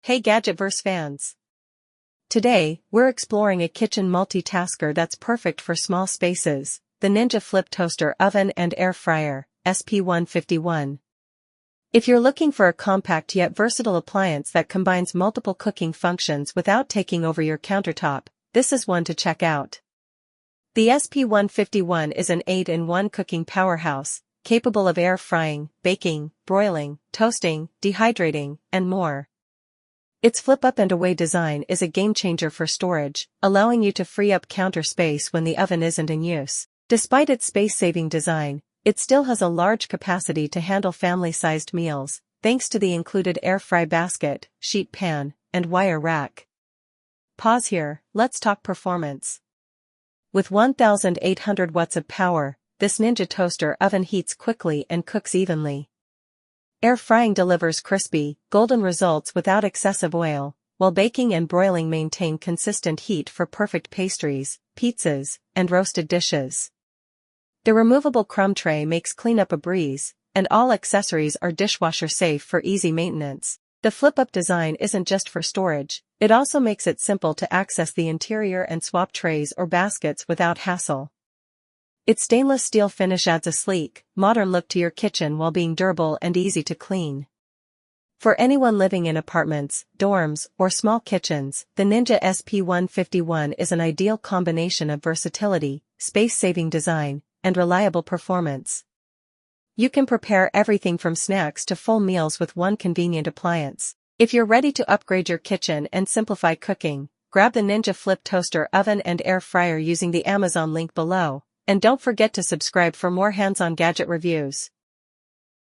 Hey Gadgetverse fans! Today, we're exploring a kitchen multitasker that's perfect for small spaces, the Ninja Flip Toaster Oven and Air Fryer, SP151. If you're looking for a compact yet versatile appliance that combines multiple cooking functions without taking over your countertop, this is one to check out. The SP151 is an 8-in-1 cooking powerhouse, capable of air frying, baking, broiling, toasting, dehydrating, and more. Its flip-up-and-away design is a game-changer for storage, allowing you to free up counter space when the oven isn't in use. Despite its space-saving design, it still has a large capacity to handle family-sized meals, thanks to the included air fry basket, sheet pan, and wire rack. Pause here, let's talk performance. With 1,800 watts of power, this Ninja toaster oven heats quickly and cooks evenly. Air frying delivers crispy, golden results without excessive oil, while baking and broiling maintain consistent heat for perfect pastries, pizzas, and roasted dishes. The removable crumb tray makes cleanup a breeze, and all accessories are dishwasher-safe for easy maintenance. The flip-up design isn't just for storage, it also makes it simple to access the interior and swap trays or baskets without hassle. Its stainless steel finish adds a sleek, modern look to your kitchen while being durable and easy to clean. For anyone living in apartments, dorms, or small kitchens, the Ninja SP151 is an ideal combination of versatility, space-saving design, and reliable performance. You can prepare everything from snacks to full meals with one convenient appliance. If you're ready to upgrade your kitchen and simplify cooking, grab the Ninja Flip Toaster Oven and Air Fryer using the Amazon link below. And don't forget to subscribe for more hands-on gadget reviews.